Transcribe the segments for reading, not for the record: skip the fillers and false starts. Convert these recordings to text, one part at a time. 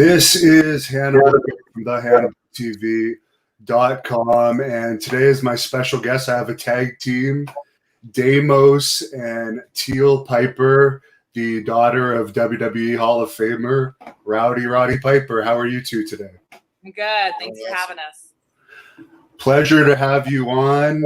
This is Hannibal from the HannibalTV.com, and today is my special guest. I have a tag team, Deimos and Teal Piper, the daughter of WWE Hall of Famer Roddy Piper. How are you two today? I'm good. Thanks for having us. Pleasure to have you on.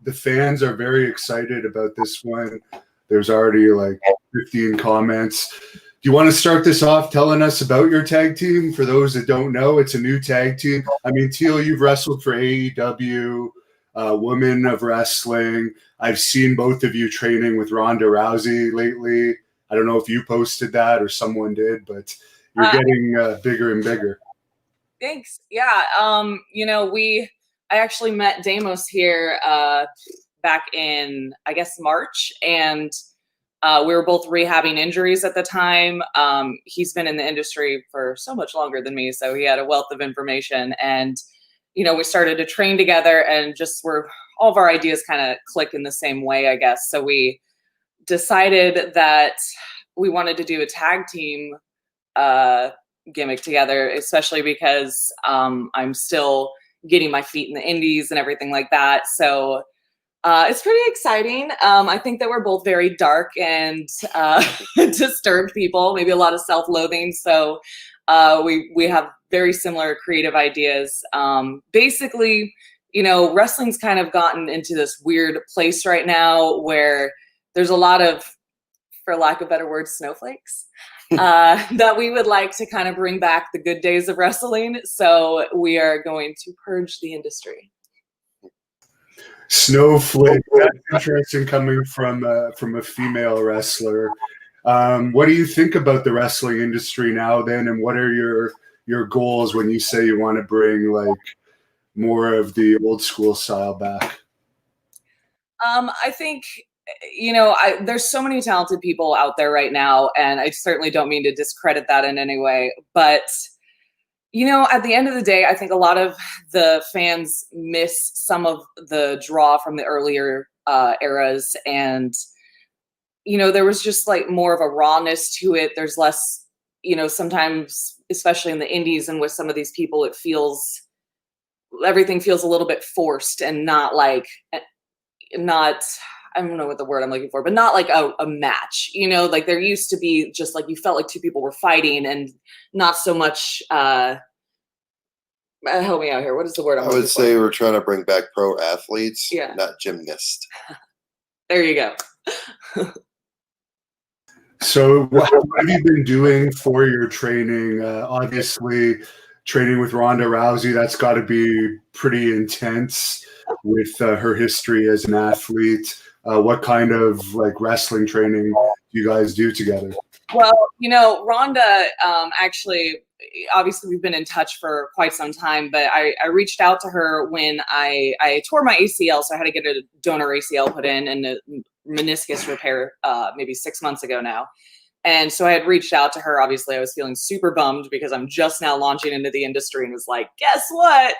The fans are very excited about this one. There's already like 15 comments. Do you want to start this off telling us about your tag team? For those that don't know, it's a new tag team. I mean, Teal, you've wrestled for AEW, Women of Wrestling. I've seen both of you training with Ronda Rousey lately. I don't know if you posted that or someone did, but you're getting bigger and bigger. Thanks. Yeah. I actually met Deimos here back in, I guess, March, and we were both rehabbing injuries at the time. He's been in the industry for so much longer than me, so he had a wealth of information. And, we started to train together and just all of our ideas kind of click in the same way, I guess. So we decided that we wanted to do a tag team gimmick together, especially because I'm still getting my feet in the indies and everything like that. So it's pretty exciting. I think that we're both very dark and disturbed people, maybe a lot of self-loathing. So we have very similar creative ideas. Basically, wrestling's kind of gotten into this weird place right now where there's a lot of, for lack of better words, snowflakes that we would like to kind of bring back the good days of wrestling. So we are going to purge the industry. Snowflake. That's interesting coming from a female wrestler. What do you think about the wrestling industry now then, and what are your goals when you say you want to bring like more of the old school style back? I think, there's so many talented people out there right now, and I certainly don't mean to discredit that in any way, but at the end of the day, I think a lot of the fans miss some of the draw from the earlier eras. And, there was just like more of a rawness to it. There's less, sometimes, especially in the indies and with some of these people, everything feels a little bit forced and not, I don't know what the word I'm looking for, but not like a match, like there used to be just like, you felt like two people were fighting and not so much, help me out here. What is the word I'm looking for? I would say we're trying to bring back pro athletes, yeah, not gymnasts. There you go. So what have you been doing for your training? Obviously, training with Ronda Rousey, that's got to be pretty intense with her history as an athlete. What kind of like wrestling training do you guys do together? Well, Ronda, actually, obviously we've been in touch for quite some time, but I reached out to her when I tore my ACL, so I had to get a donor ACL put in and a meniscus repair maybe 6 months ago now. And so I had reached out to her. Obviously, I was feeling super bummed because I'm just now launching into the industry and was like, guess what?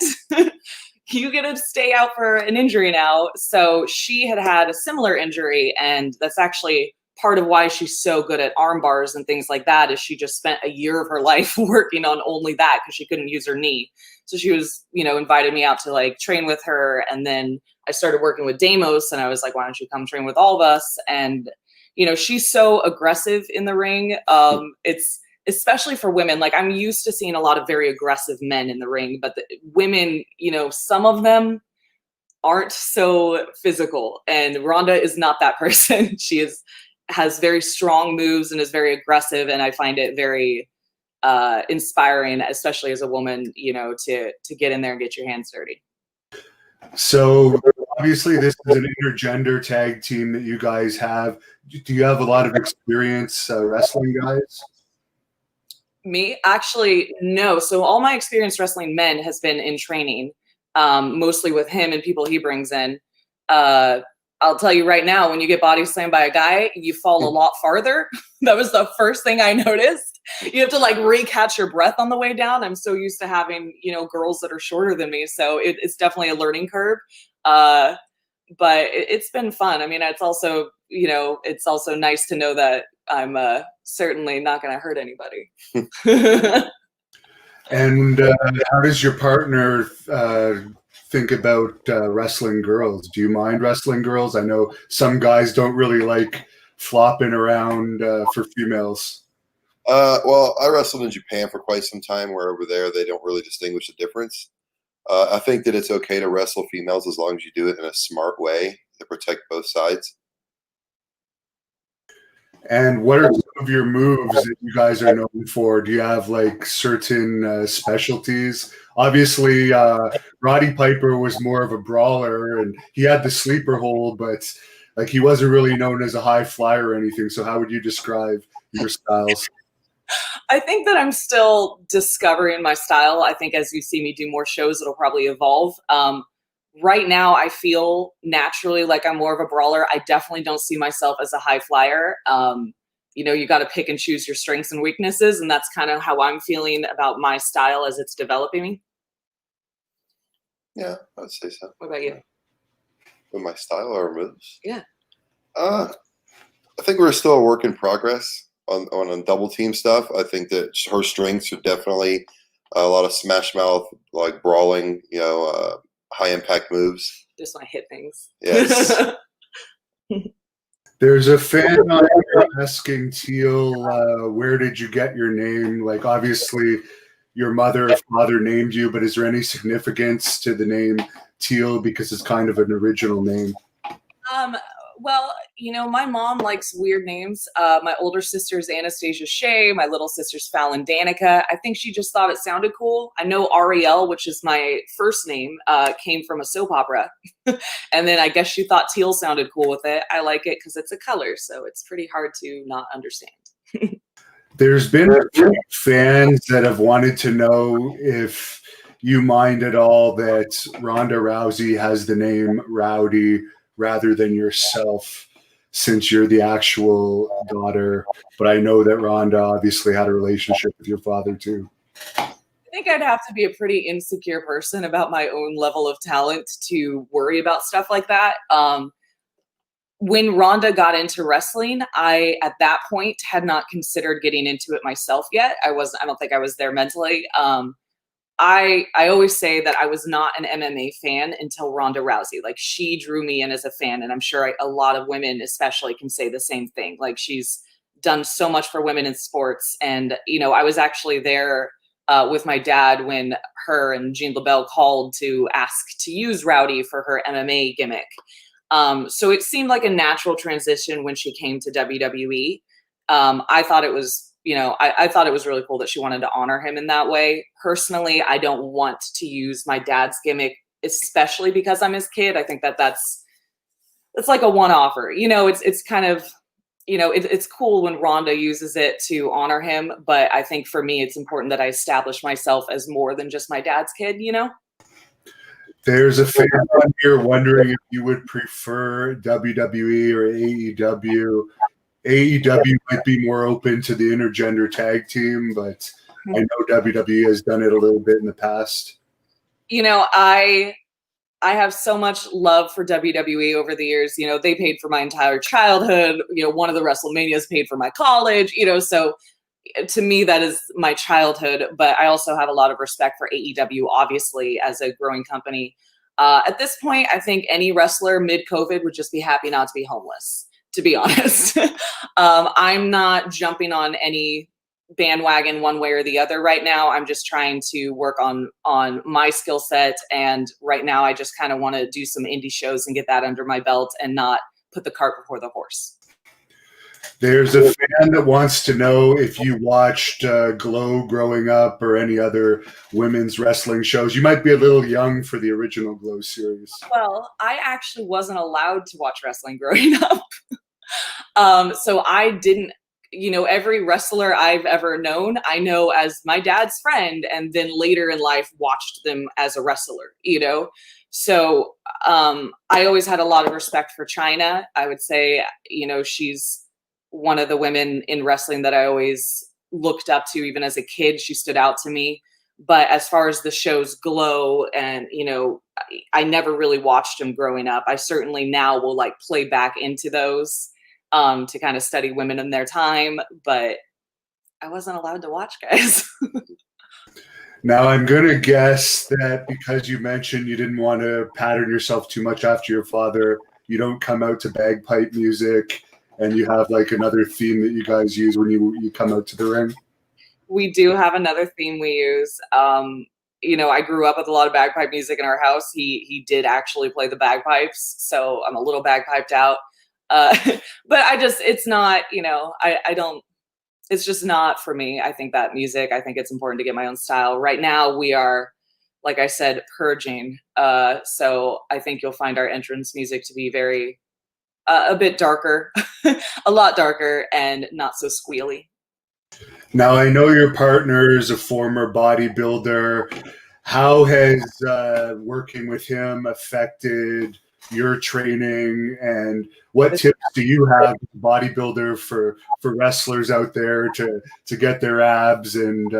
You get to stay out for an injury now. So she had a similar injury, and that's actually part of why she's so good at arm bars and things like that, is she just spent a year of her life working on only that because she couldn't use her knee. So she was, invited me out to like train with her. And then I started working with Deimos, and I was like, why don't you come train with all of us? And, she's so aggressive in the ring. It's especially for women. Like, I'm used to seeing a lot of very aggressive men in the ring, but the women, some of them aren't so physical. And Ronda is not that person. She has very strong moves and is very aggressive, and I find it very inspiring, especially as a woman, to get in there and get your hands dirty. So obviously this is an intergender tag team that you guys have. Do you have a lot of experience wrestling guys? Me? Actually, no. So all my experience wrestling men has been in training, mostly with him and people he brings in. I'll tell you right now, when you get body slammed by a guy, you fall a lot farther. That was the first thing I noticed. You have to like recatch your breath on the way down. I'm so used to having, girls that are shorter than me. So it's definitely a learning curve. But it's been fun. I mean, it's also nice to know that I'm certainly not going to hurt anybody. And how does your partner think about wrestling girls? Do you mind wrestling girls? I know some guys don't really like flopping around for females. Well, I wrestled in Japan for quite some time, where over there they don't really distinguish the difference. I think that it's okay to wrestle females as long as you do it in a smart way to protect both sides. And what are some of your moves that you guys are known for? Do you have like certain specialties? Obviously, Roddy Piper was more of a brawler, and he had the sleeper hold, but like he wasn't really known as a high flyer or anything. So, how would you describe your styles? I think that I'm still discovering my style. I think as you see me do more shows, it'll probably evolve. Right now, I feel naturally like I'm more of a brawler. I definitely don't see myself as a high flyer. You got to pick and choose your strengths and weaknesses, and that's kind of how I'm feeling about my style as it's developing. Yeah, I'd say so. What about you? With my style or moves? Yeah. I think we're still a work in progress on double team stuff. I think that her strengths are definitely a lot of smash mouth, like brawling, high impact moves. Just want to hit things. Yes. There's a fan on here asking Teal, where did you get your name? Like, obviously, your mother or father named you, but is there any significance to the name Teal because it's kind of an original name? Well, my mom likes weird names. My older sister's Anastasia Shea. My little sister's Fallon Danica. I think she just thought it sounded cool. I know Ariel, which is my first name, came from a soap opera. And then I guess she thought Teal sounded cool with it. I like it because it's a color, so it's pretty hard to not understand. There's been a few fans that have wanted to know if you mind at all that Ronda Rousey has the name Rowdy rather than yourself, since you're the actual daughter. But I know that Ronda obviously had a relationship with your father too. I think I'd have to be a pretty insecure person about my own level of talent to worry about stuff like that. When Ronda got into wrestling, I, at that point, had not considered getting into it myself yet. I don't think I was there mentally. I always say that I was not an MMA fan until Ronda Rousey. Like, she drew me in as a fan, and I'm sure a lot of women especially can say the same thing. Like, she's done so much for women in sports. And, I was actually there with my dad when her and Jean LaBelle called to ask to use Rowdy for her MMA gimmick. So it seemed like a natural transition when she came to WWE. I thought it was I thought it was really cool that she wanted to honor him in that way. Personally, I don't want to use my dad's gimmick, especially because I'm his kid. I think that's like a one-offer. It's kind of, it's cool when Ronda uses it to honor him. But I think for me, it's important that I establish myself as more than just my dad's kid, There's a fan on here wondering if you would prefer WWE or AEW. AEW might be more open to the intergender tag team, but I know WWE has done it a little bit in the past. I have so much love for WWE over the years. They paid for my entire childhood. One of the WrestleManias paid for my college, so to me, that is my childhood. But I also have a lot of respect for AEW, obviously, as a growing company. At this point, I think any wrestler mid-COVID would just be happy not to be homeless, to be honest. I'm not jumping on any bandwagon one way or the other right now. I'm just trying to work on my skill set. And right now, I just kind of want to do some indie shows and get that under my belt and not put the cart before the horse. There's a fan that wants to know if you watched Glow growing up or any other women's wrestling shows. You might be a little young for the original Glow series. Well, I actually wasn't allowed to watch wrestling growing up. So I didn't, every wrestler I've ever known, I know as my dad's friend, and then later in life watched them as a wrestler, So I always had a lot of respect for Chyna. I would say, she's one of the women in wrestling that I always looked up to. Even as a kid, she stood out to me. But as far as the shows Glow and, I never really watched them growing up. I certainly now will like play back into those to kind of study women in their time, but I wasn't allowed to watch, guys. Now, I'm going to guess that because you mentioned you didn't want to pattern yourself too much after your father, you don't come out to bagpipe music and you have like another theme that you guys use when you come out to the ring. We do have another theme we use. I grew up with a lot of bagpipe music in our house. He did actually play the bagpipes, so I'm a little bagpiped out. But it's not, I don't. It's just not for me. I think that music. I think it's important to get my own style. Right now, we are, like I said, purging. So I think you'll find our entrance music to be very, a bit darker, a lot darker, and not so squealy. Now, I know your partner is a former bodybuilder. How has working with him affected your training, and what tips do you have as a bodybuilder for wrestlers out there to get their abs and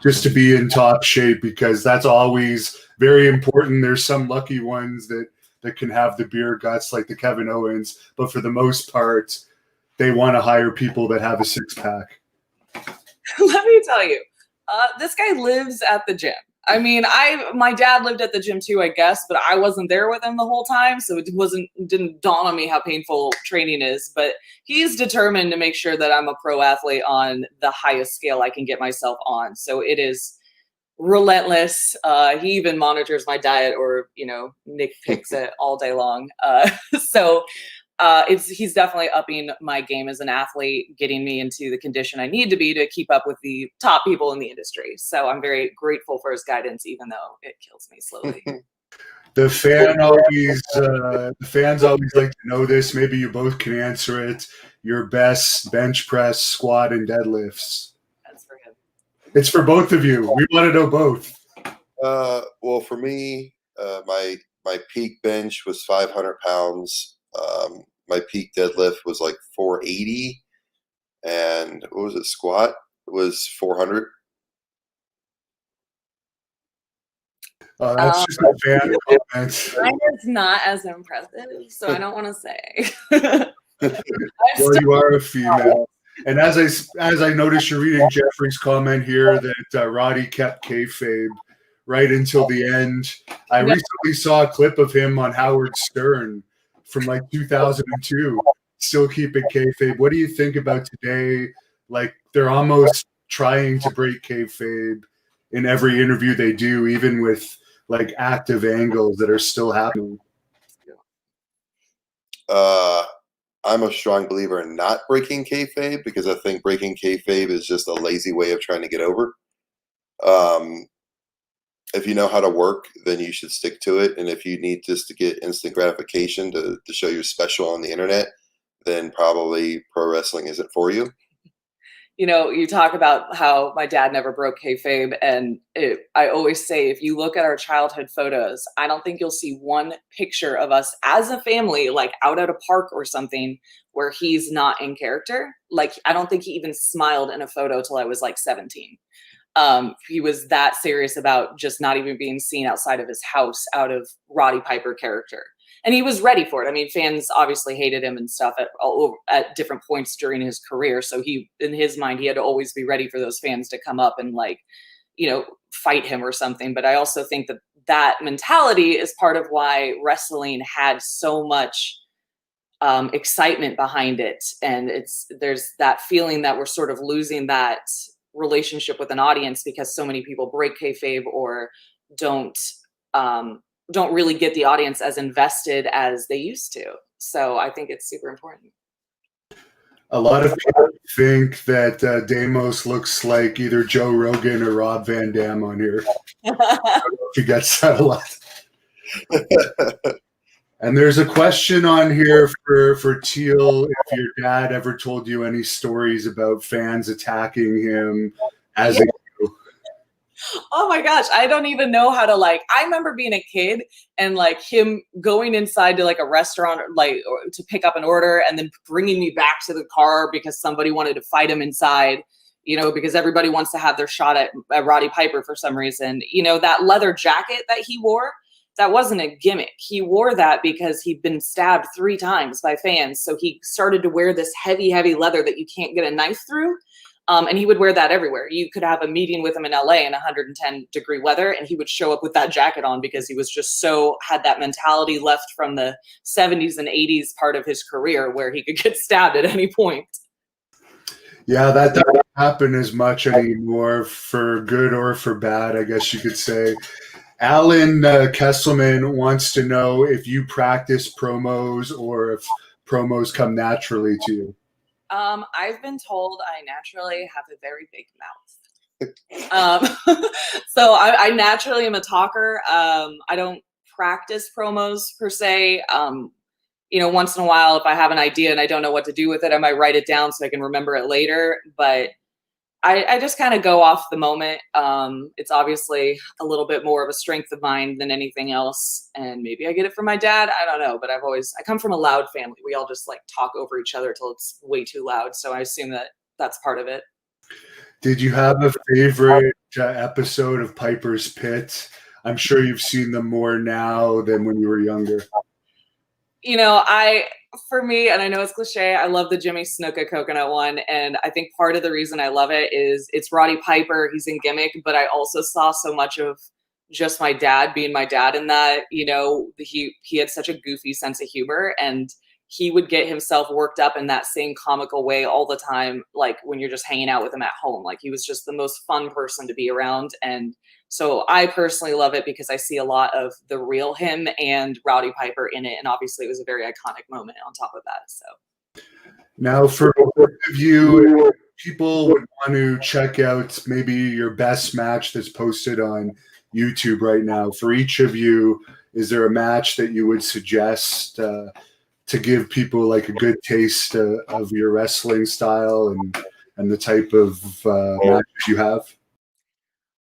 just to be in top shape? Because that's always very important. There's some lucky ones that can have the beer guts like the Kevin Owens, but for the most part, they want to hire people that have a six-pack. Let me tell you, this guy lives at the gym. I mean, my dad lived at the gym too, I guess, but I wasn't there with him the whole time, so it didn't dawn on me how painful training is. But he's determined to make sure that I'm a pro athlete on the highest scale I can get myself on. So it is relentless. He even monitors my diet, or Nick picks it all day long. He's definitely upping my game as an athlete, getting me into the condition I need to be to keep up with the top people in the industry. So I'm very grateful for his guidance, even though it kills me slowly. The fans always like to know this. Maybe you both can answer it. Your best bench press, squat, and deadlifts. That's for him. It's for both of you. We want to know both. Well, for me, my peak bench was 500 pounds. My peak deadlift was like 480, and what was it? Squat was 400. That's just a fan comment. Mine is not as impressive, so I don't want to say. Well, you are a female. And as I noticed, you're reading Jeffrey's comment here that Roddy kept kayfabe right until the end. I recently saw a clip of him on Howard Stern from like 2002, still keeping kayfabe. What do you think about today? Like, they're almost trying to break kayfabe in every interview they do, even with like active angles that are still happening. I'm a strong believer in not breaking kayfabe, because I think breaking kayfabe is just a lazy way of trying to get over. If you know how to work, then you should stick to it. And if you need just to get instant gratification to show you're special on the internet, then probably pro wrestling isn't for you. You talk about how my dad never broke kayfabe, and I always say, if you look at our childhood photos, I don't think you'll see one picture of us as a family, like out at a park or something, where he's not in character. Like, I don't think he even smiled in a photo till I was like 17. He was that serious about just not even being seen outside of his house out of Roddy Piper character. And he was ready for it. I mean, fans obviously hated him and stuff at different points during his career. So in his mind, he had to always be ready for those fans to come up and fight him or something. But I also think that mentality is part of why wrestling had so much excitement behind it. And there's that feeling that we're sort of losing that relationship with an audience because so many people break kayfabe or don't really get the audience as invested as they used to. So I think it's super important. A lot of people think that Deimos looks like either Joe Rogan or Rob Van Dam on here. I don't know if he gets that a lot. And there's a question on here for Teal. If your dad ever told you any stories about fans attacking him as a Oh my gosh, I don't even know how to I remember being a kid and him going inside to a restaurant or to pick up an order and then bringing me back to the car because somebody wanted to fight him inside, because everybody wants to have their shot at Roddy Piper for some reason. That leather jacket that he wore, that wasn't a gimmick. He wore that because he'd been stabbed 3 times by fans. So he started to wear this heavy, heavy leather that you can't get a knife through. And he would wear that everywhere. You could have a meeting with him in LA in 110-degree weather, and he would show up with that jacket on because he was just had that mentality left from the 70s and 80s part of his career where he could get stabbed at any point. Yeah, that doesn't happen as much anymore, for good or for bad, I guess you could say. Alan Kesselman wants to know if you practice promos or if promos come naturally to you. I've been told I naturally have a very big mouth. So I naturally am a talker. I don't practice promos per se. Once in a while, if I have an idea and I don't know what to do with it, I might write it down so I can remember it later. But I just kind of go off the moment. It's obviously a little bit more of a strength of mine than anything else. And maybe I get it from my dad. I don't know. But I come from a loud family. We all just like talk over each other till it's way too loud. So I assume that that's part of it. Did you have a favorite episode of Piper's Pit? I'm sure you've seen them more now than when you were younger. For me, and I know it's cliche, I love the Jimmy Snuka coconut one. And I think part of the reason I love it is it's Roddy Piper. He's in gimmick, but I also saw so much of just my dad being my dad in that, he had such a goofy sense of humor, and he would get himself worked up in that same comical way all the time. Like when you're just hanging out with him at home, like he was just the most fun person to be around. And so I personally love it because I see a lot of the real him and Rowdy Piper in it. And obviously it was a very iconic moment on top of that. So now for both of you, people would want to check out maybe your best match that's posted on YouTube right now. For each of you, is there a match that you would suggest to give people like a good taste of your wrestling style and the type of matches you have?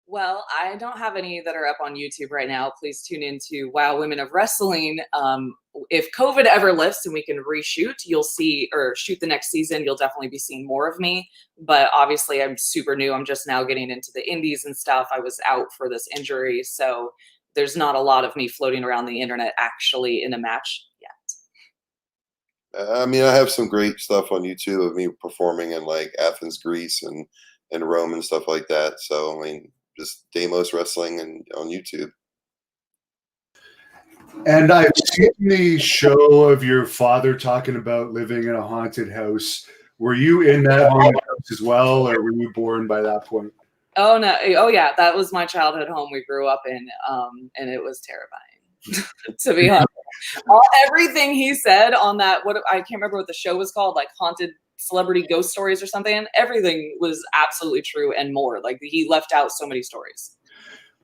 Well, I don't have any that are up on YouTube right now. Please tune into Wow Women of Wrestling. If COVID ever lifts and we can reshoot, you'll see, or shoot the next season, you'll definitely be seeing more of me. But obviously I'm super new. I'm just now getting into the indies and stuff. I was out for this injury. So there's not a lot of me floating around the internet actually in a match yet. I mean, I have some great stuff on YouTube of me performing in like Athens, Greece and Rome and stuff like that. So, I mean, just Deimos Wrestling and on YouTube. And I've seen the show of your father talking about living in a haunted house. Were you in that haunted house as well, or were you born by that point? Oh, no. Oh, yeah. That was my childhood home we grew up in, and it was terrifying, to be honest. Everything he said on that, I can't remember what the show was called, like Haunted Celebrity Ghost Stories or something. Everything was absolutely true and more. Like he left out so many stories.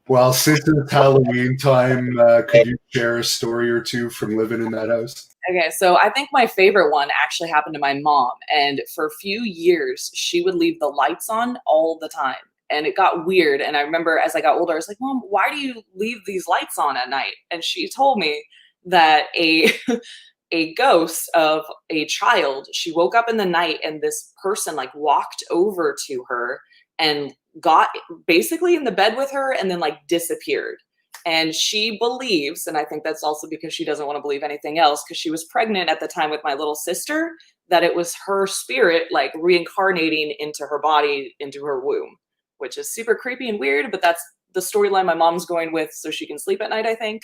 Well, since it's Halloween time, could you share a story or two from living in that house? Okay, so I think my favorite one actually happened to my mom. And for a few years, she would leave the lights on all the time. And it got weird. And I remember as I got older, I was like, Mom, why do you leave these lights on at night? And she told me that a ghost of a child, she woke up in the night and this person like walked over to her and got basically in the bed with her and then like disappeared. And she believes, and I think that's also because she doesn't want to believe anything else, because she was pregnant at the time with my little sister, that it was her spirit like reincarnating into her body, into her womb, which is super creepy and weird, but that's the storyline my mom's going with so she can sleep at night, I think.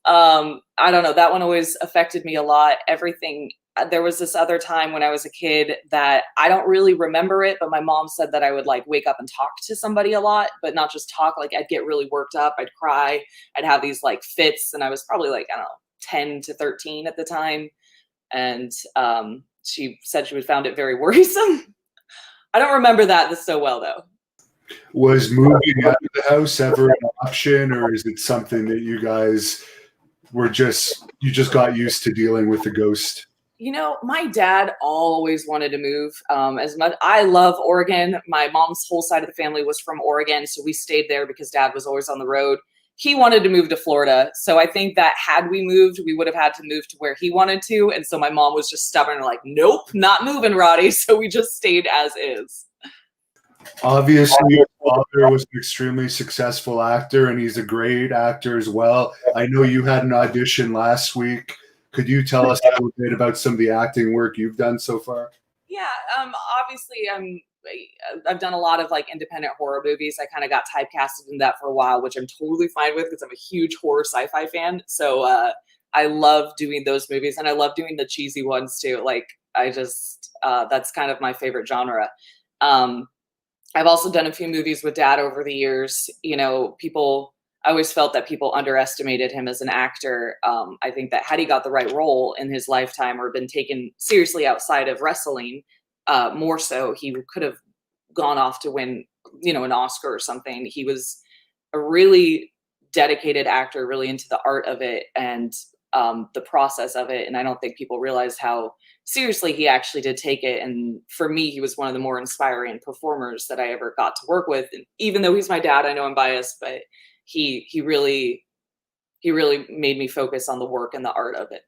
I don't know. That one always affected me a lot. Everything. There was this other time when I was a kid that I don't really remember it, but my mom said that I would like wake up and talk to somebody a lot, but not just talk. Like I'd get really worked up. I'd cry. I'd have these like fits, and I was probably like, I don't know, 10 to 13 at the time. And she said she would found it very worrisome. I don't remember that so well though. Was moving out of the house ever an option, or is it something that you guys you just got used to dealing with the ghost? My dad always wanted to move. As much I love Oregon. My mom's whole side of the family was from Oregon, so we stayed there because dad was always on the road. He wanted to move to Florida, so I think that had we moved, we would have had to move to where he wanted to, and so my mom was just stubborn, like, nope, not moving, Roddy. So we just stayed as is. Obviously, your father was an extremely successful actor, and he's a great actor as well. I know you had an audition last week. Could you tell us a little bit about some of the acting work you've done so far? Yeah, obviously, I'm I've done a lot of like independent horror movies. I kind of got typecasted in that for a while, which I'm totally fine with because I'm a huge horror sci-fi fan. So I love doing those movies, and I love doing the cheesy ones too. Like I just that's kind of my favorite genre. I've also done a few movies with Dad over the years. You know, I always felt that people underestimated him as an actor. I think that had he got the right role in his lifetime or been taken seriously outside of wrestling, more so, he could have gone off to win, you know, an Oscar or something. He was a really dedicated actor, really into the art of it and the process of it. And I don't think people realized how seriously he actually did take it. And for me, he was one of the more inspiring performers that I ever got to work with. And even though he's my dad, I know I'm biased, but he really made me focus on the work and the art of it.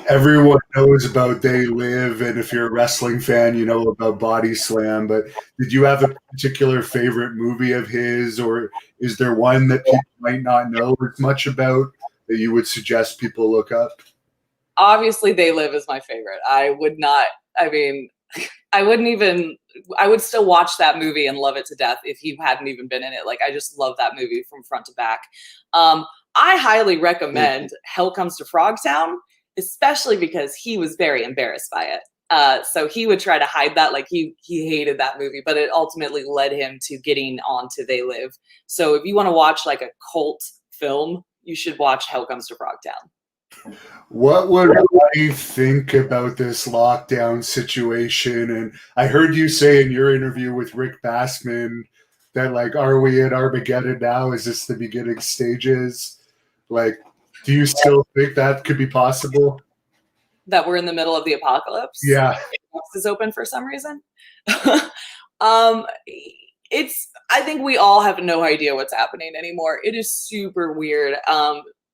Everyone knows about They Live, and if you're a wrestling fan, you know about Body Slam. But did you have a particular favorite movie of his, or is there one that people might not know as much about that you would suggest people look up? Obviously, They Live is my favorite. I would still watch that movie and love it to death if he hadn't even been in it. Like, I just love that movie from front to back. I highly recommend Hell Comes to Frogtown, especially because he was very embarrassed by it. So he would try to hide that, like he hated that movie, but it ultimately led him to getting onto They Live. So if you want to watch like a cult film, you should watch Hell Comes to Frogtown. What would I think about this lockdown situation? And I heard you say in your interview with Rick Bassman that, like, are we at Armageddon now? Is this the beginning stages? Like, do you still think that could be possible? That we're in the middle of the apocalypse? Yeah. Is open for some reason. I think we all have no idea what's happening anymore. It is super weird.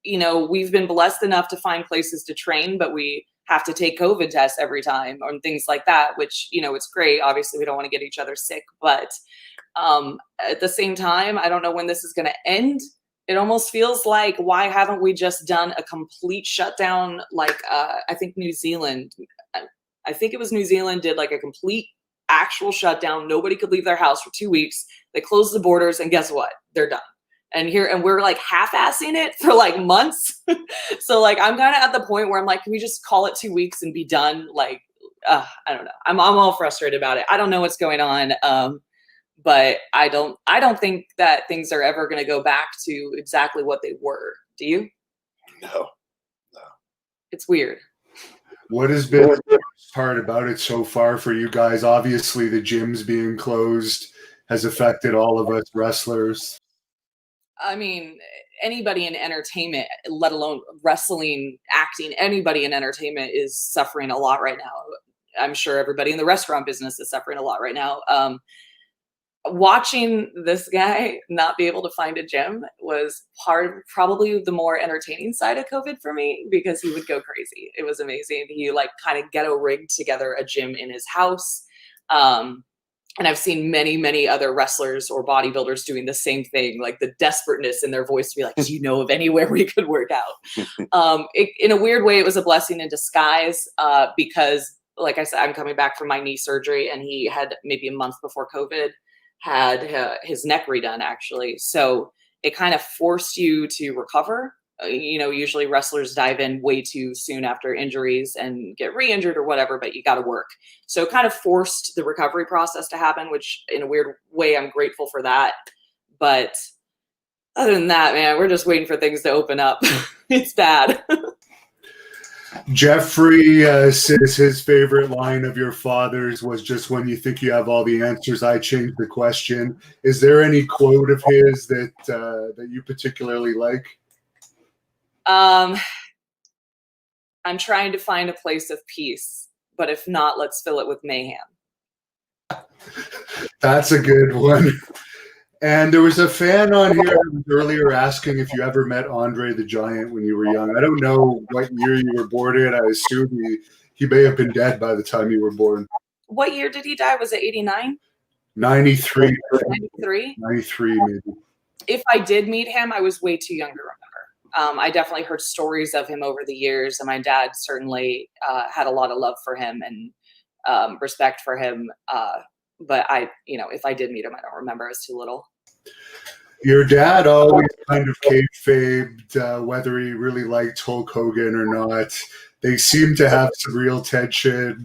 You know, we've been blessed enough to find places to train, but we have to take COVID tests every time and things like that, which, you know, it's great. Obviously, we don't want to get each other sick, but at the same time, I don't know when this is going to end. It almost feels like, why haven't we just done a complete shutdown? Like, I think New Zealand, I think it was New Zealand did like a complete actual shutdown. Nobody could leave their house for 2 weeks. They closed the borders, and guess what? They're done. And we're like half-assing it for like months. So like, I'm kind of at the point where I'm like, can we just call it 2 weeks and be done? Like, I don't know. I'm all frustrated about it. I don't know what's going on. But I don't think that things are ever going to go back to exactly what they were. Do you? No. It's weird. What has been the worst part about it so far for you guys? Obviously, the gyms being closed has affected all of us wrestlers. I mean, anybody in entertainment, let alone wrestling, acting, anybody in entertainment is suffering a lot right now. I'm sure everybody in the restaurant business is suffering a lot right now. Watching this guy not be able to find a gym was probably the more entertaining side of COVID for me, because he would go crazy. It was amazing. He like kind of ghetto rigged together a gym in his house. And I've seen many, many other wrestlers or bodybuilders doing the same thing, like the desperateness in their voice to be like, do you know of anywhere we could work out? In a weird way, it was a blessing in disguise because, like I said, I'm coming back from my knee surgery, and he had maybe a month before COVID had his neck redone, actually. So it kind of forced you to recover. You know, usually wrestlers dive in way too soon after injuries and get re-injured or whatever, but you got to work. So it kind of forced the recovery process to happen, which in a weird way, I'm grateful for that. But other than that, man, we're just waiting for things to open up. It's bad. Jeffrey says his favorite line of your father's was just, when you think you have all the answers, I change the question. Is there any quote of his that you particularly like? I'm trying to find a place of peace, but if not, let's fill it with mayhem. That's a good one. And there was a fan on here earlier asking if you ever met Andre the Giant when you were young. I don't know what year you were born in. I assume he may have been dead by the time you were born. What year did he die? Was it 89? 93. 93? 93, maybe. If I did meet him, I was way too young to remember. I definitely heard stories of him over the years, and my dad certainly had a lot of love for him and respect for him. but if I did meet him, I don't remember. I was too little. Your dad always kind of kayfabed whether he really liked Hulk Hogan or not. They seem to have some real tension.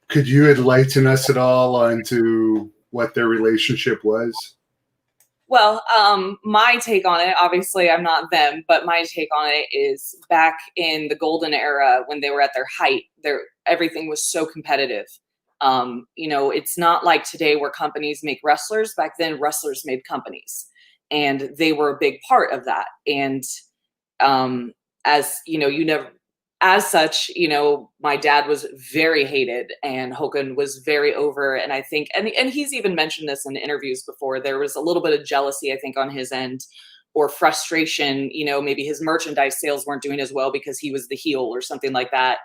Could you enlighten us at all onto what their relationship was? Well, my take on it, obviously I'm not them, but my take on it is back in the golden era when they were at their height, everything was so competitive. It's not like today where companies make wrestlers. Back then, wrestlers made companies, and they were a big part of that. And as such, my dad was very hated, and Hogan was very over. And I think, and he's even mentioned this in interviews before, there was a little bit of jealousy, I think, on his end, or frustration. Maybe his merchandise sales weren't doing as well because he was the heel or something like that.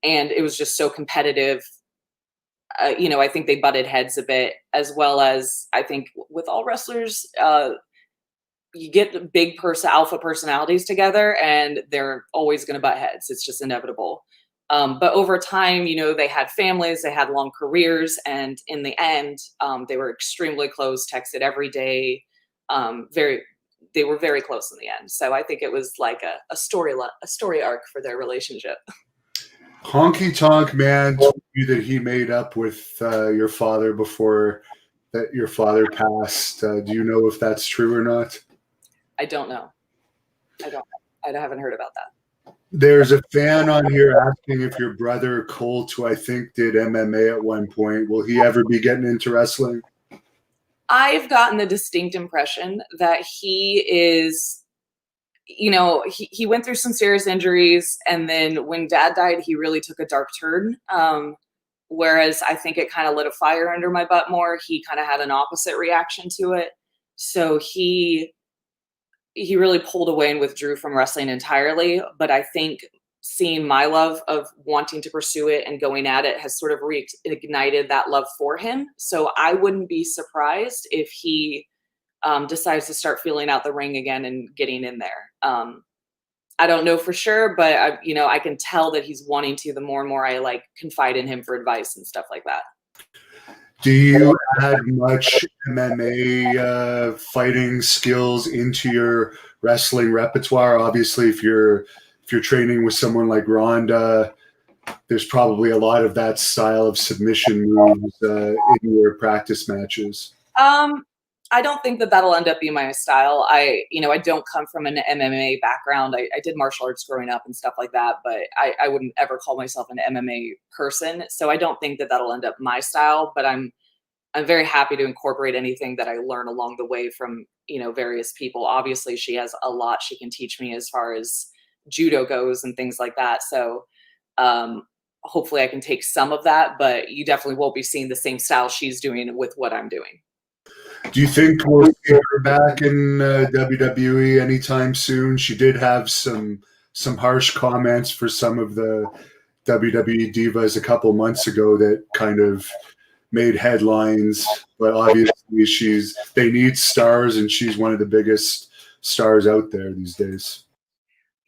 And it was just so competitive. I think they butted heads a bit, as well as I think with all wrestlers, you get big alpha personalities together, and they're always going to butt heads. It's just inevitable. But over time, they had families, they had long careers, and in the end, they were extremely close, texted every day. They were very close in the end. So I think it was like a story arc for their relationship. Honky Tonk Man told you that he made up with your father before that your father passed. Do you know if that's true or not? I don't know. I haven't heard about that. There's a fan on here asking if your brother Colt, who I think did MMA at one point, will he ever be getting into wrestling? I've gotten the distinct impression that he is, he went through some serious injuries, and then when Dad died, he really took a dark turn. Whereas I think it kind of lit a fire under my butt more. He kind of had an opposite reaction to it. So he really pulled away and withdrew from wrestling entirely. But I think seeing my love of wanting to pursue it and going at it has sort of reignited that love for him. So I wouldn't be surprised if he decides to start feeling out the ring again and getting in there. I don't know for sure, but I can tell that he's wanting to, the more and more I confide in him for advice and stuff like that. Do you add much MMA fighting skills into your wrestling repertoire? Obviously, if you're training with someone like Ronda, there's probably a lot of that style of submission moves in your practice matches. I don't think that'll end up being my style. I don't come from an MMA background. I did martial arts growing up and stuff like that, but I wouldn't ever call myself an MMA person. So I don't think that'll end up my style, but I'm very happy to incorporate anything that I learn along the way from, various people. Obviously, she has a lot she can teach me as far as judo goes and things like that. So hopefully I can take some of that, but you definitely won't be seeing the same style she's doing with what I'm doing. Do you think we'll see her back in WWE anytime soon? She did have some harsh comments for some of the WWE divas a couple months ago that kind of made headlines, but obviously they need stars, and she's one of the biggest stars out there these days.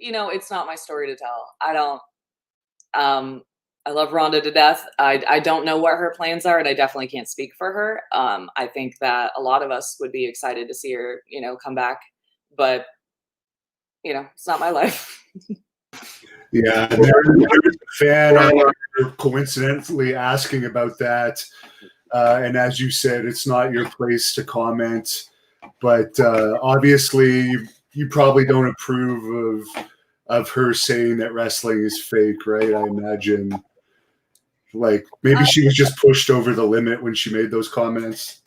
It's not my story to tell. I love Ronda to death. I don't know what her plans are, and I definitely can't speak for her. I think that a lot of us would be excited to see her, come back, but it's not my life. Yeah, there's a fan on here coincidentally asking about that. And as you said, it's not your place to comment, but obviously you probably don't approve of her saying that wrestling is fake, right? I imagine. Maybe she was just pushed over the limit when she made those comments.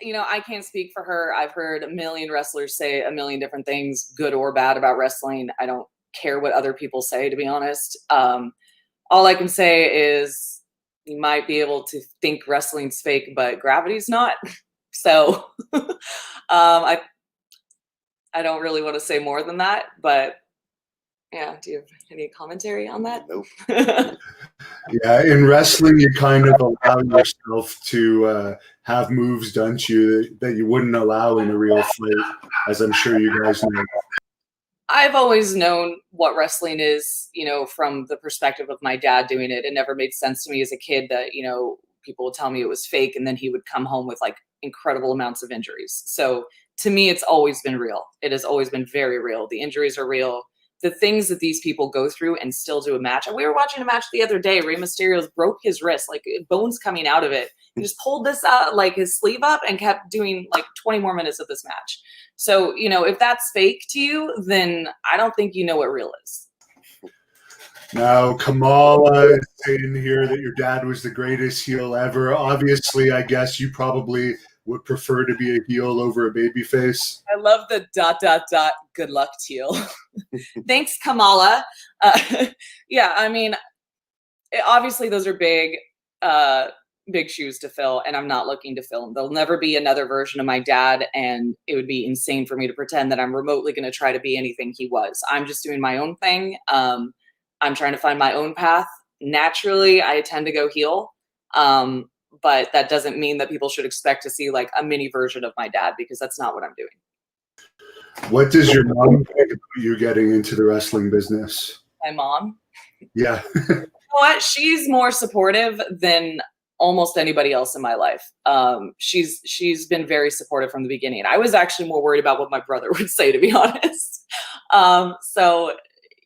I can't speak for her. I've heard a million wrestlers say a million different things, good or bad, about wrestling. I don't care what other people say, to be honest. All I can say is you might be able to think wrestling's fake, but gravity's not. So I don't really want to say more than that, but yeah, do you have any commentary on that? Nope. Yeah, in wrestling, you kind of allow yourself to have moves done to you that you wouldn't allow in a real fight, as I'm sure you guys know. I've always known what wrestling is, from the perspective of my dad doing it. It never made sense to me as a kid that, people would tell me it was fake, and then he would come home with like incredible amounts of injuries. So to me, it's always been real. It has always been very real. The injuries are real. The things that these people go through and still do a match. And we were watching a match the other day. Rey Mysterio's broke his wrist, like bones coming out of it. He just pulled this out, like his sleeve up, and kept doing like 20 more minutes of this match. So, you know, if that's fake to you, then I don't think you know what real is. Now, Kamala is saying here that your dad was the greatest heel ever. Obviously, I guess you probably would prefer to be a heel over a babyface. I love the ... Good luck, Teal. Thanks, Kamala. Yeah, I mean, obviously those are big shoes to fill, and I'm not looking to fill them. There'll never be another version of my dad, and it would be insane for me to pretend that I'm remotely going to try to be anything he was. I'm just doing my own thing. I'm trying to find my own path. Naturally, I tend to go heel. But that doesn't mean that people should expect to see like a mini version of my dad, because that's not what I'm doing. What does your mom think about you getting into the wrestling business? My mom? Yeah. You know what? She's more supportive than almost anybody else in my life. She's been very supportive from the beginning. I was actually more worried about what my brother would say, to be honest. So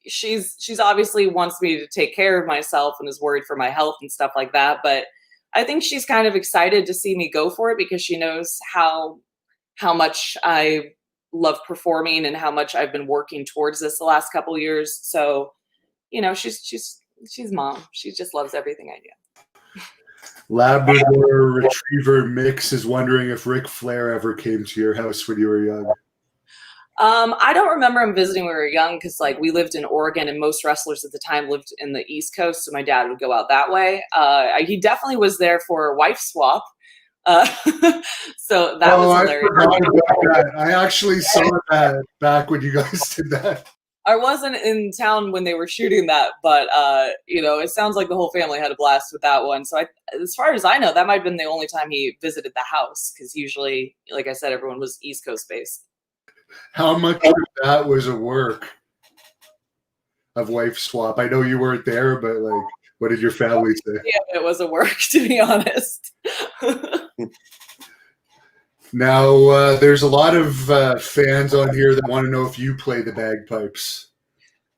she's obviously wants me to take care of myself and is worried for my health and stuff like that. But I think she's kind of excited to see me go for it, because she knows how much I love performing and how much I've been working towards this the last couple of years. So, you know, she's mom. She just loves everything I do. Labrador Retriever Mix is wondering if Ric Flair ever came to your house when you were young. I don't remember him visiting when we were young, because like we lived in Oregon, and most wrestlers at the time lived in the East Coast, so my dad would go out that way. He definitely was there for a wife swap. So that was hilarious. I forgot about that. I actually saw that back when you guys did that. I wasn't in town when they were shooting that, but you know, it sounds like the whole family had a blast with that one. So as far as I know, that might have been the only time he visited the house, because usually, like I said, everyone was East Coast based. How much of that was a work of wife swap? I know you weren't there, but like, what did your family say? Yeah, it was a work, to be honest. Now, there's a lot of fans on here that want to know if you play the bagpipes.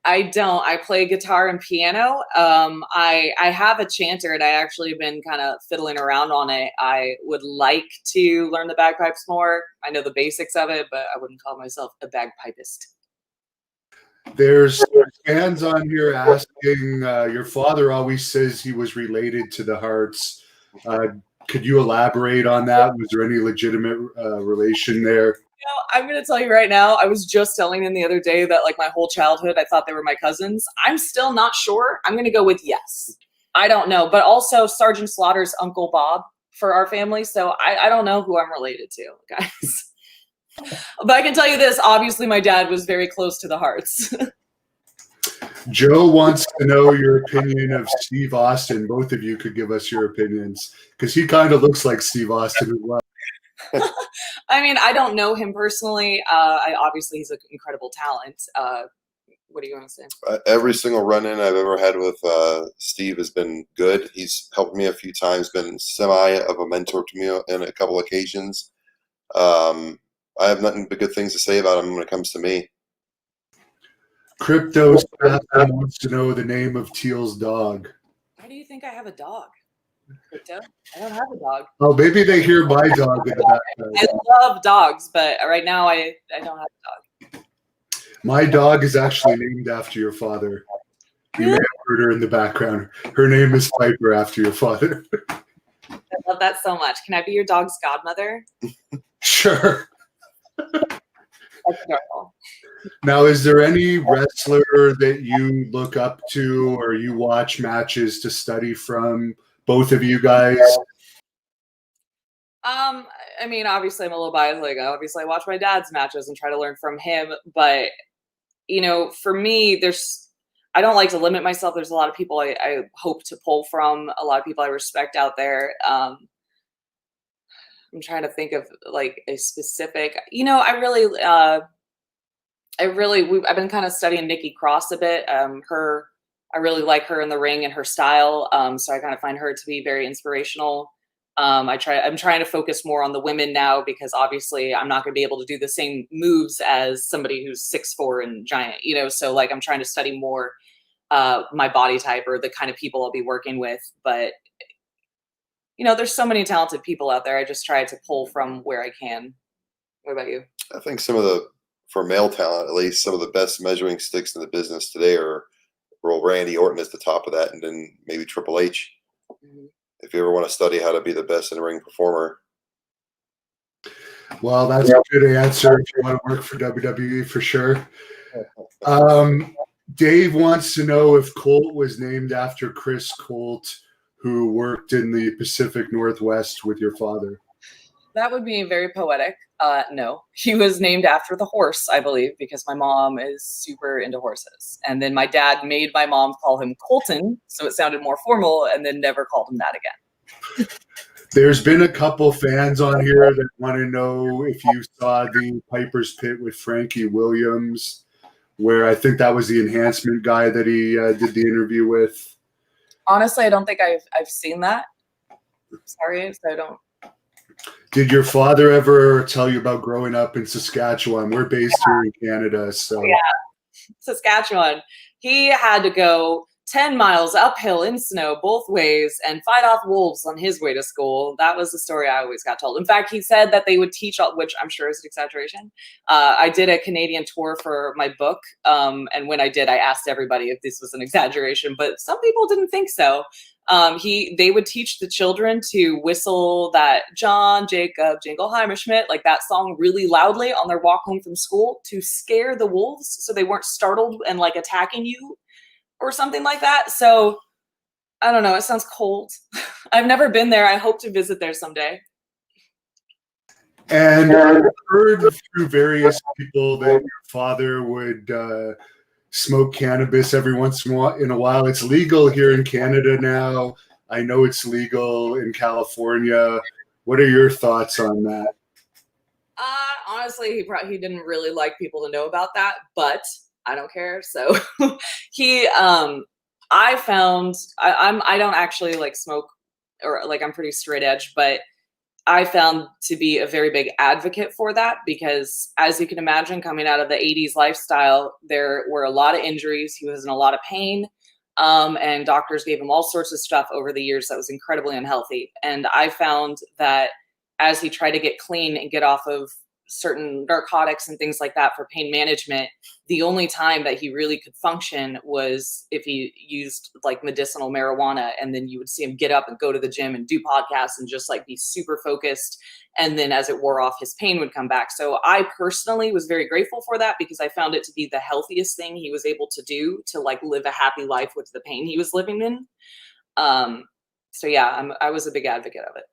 I don't. I play guitar and piano. I have a chanter, and I actually been kind of fiddling around on it. I would like to learn the bagpipes more. I know the basics of it, but I wouldn't call myself a bagpipist. There's fans on here asking, your father always says he was related to the Harts. Could you elaborate on that? Was there any legitimate relation there? You know, I'm going to tell you right now, I was just telling him the other day that like my whole childhood, I thought they were my cousins. I'm still not sure. I'm going to go with yes. I don't know. But also Sergeant Slaughter's Uncle Bob for our family. So I don't know who I'm related to, guys. But I can tell you this. Obviously, my dad was very close to the Harts. Joe wants to know your opinion of Steve Austin. Both of you could give us your opinions, because he kind of looks like Steve Austin as well. I mean, I don't know him personally. Obviously, he's an incredible talent. What do you want to say? Every single run-in I've ever had with Steve has been good. He's helped me a few times, been semi of a mentor to me on a couple occasions. I have nothing but good things to say about him when it comes to me. Crypto wants to know the name of Teal's dog. Why do you think I have a dog? Crypto? I don't have a dog. Oh, maybe they hear my dog in the background. I love dogs, but right now I don't have a dog. My dog is actually named after your father. You may have heard her in the background. Her name is Piper, after your father. I love that so much. Can I be your dog's godmother? Sure. That's adorable. Now, is there any wrestler that you look up to or you watch matches to study from, both of you guys? I mean, obviously I'm a little biased. Like, obviously I watch my dad's matches and try to learn from him. But, you know, for me, I don't like to limit myself. There's a lot of people I hope to pull from, a lot of people I respect out there. I'm trying to think of like a specific, you know, I've been kind of studying Nikki Cross a bit. I really like her in the ring and her style. So I kind of find her to be very inspirational. I'm trying to focus more on the women now because obviously I'm not going to be able to do the same moves as somebody who's 6'4" and giant, so like I'm trying to study more my body type or the kind of people I'll be working with. But there's so many talented people out there. I just try to pull from where I can. What about you? I think for male talent at least, some of the best measuring sticks in the business today are, well, Randy Orton is the top of that, and then maybe Triple H. Mm-hmm. If you ever want to study how to be the best in-ring performer. Well, that's a good answer if you want to work for WWE for sure. Dave wants to know if Colt was named after Chris Colt, who worked in the Pacific Northwest with your father. That would be very poetic. No, he was named after the horse, I believe, because my mom is super into horses. And then my dad made my mom call him Colton, so it sounded more formal, and then never called him that again. There's been a couple fans on here that want to know if you saw the Piper's Pit with Frankie Williams, where I think that was the enhancement guy that he did the interview with. Honestly, I don't think I've seen that. Sorry, so I don't. Did your father ever tell you about growing up in Saskatchewan? We're based here in Canada, so yeah, Saskatchewan. He had to go 10 miles uphill in snow both ways and fight off wolves on his way to school. That was the story I always got told. In fact, he said that they would teach, which I'm sure is an exaggeration. I did a Canadian tour for my book, and when I did, I asked everybody if this was an exaggeration, but some people didn't think so. They would teach the children to whistle that John Jacob Jingleheimer Schmidt, like that song, really loudly on their walk home from school to scare the wolves so they weren't startled and like attacking you or something like that. So I don't know. It sounds cold. I've never been there. I hope to visit there someday. And I've heard through various people that your father would smoke cannabis every once in a while. It's legal here in Canada now. I know it's legal in California. What are your thoughts on that? Honestly, he didn't really like people to know about that, but I don't care. So I don't actually like smoke, or like I'm pretty straight edge, but I found to be a very big advocate for that because, as you can imagine, coming out of the 80s lifestyle, there were a lot of injuries. He was in a lot of pain, and doctors gave him all sorts of stuff over the years that was incredibly unhealthy. And I found that as he tried to get clean and get off of certain narcotics and things like that for pain management, the only time that he really could function was if he used like medicinal marijuana, and then you would see him get up and go to the gym and do podcasts and just like be super focused. And then as it wore off, his pain would come back. So I personally was very grateful for that because I found it to be the healthiest thing he was able to do to like live a happy life with the pain he was living in. So yeah, I was a big advocate of it.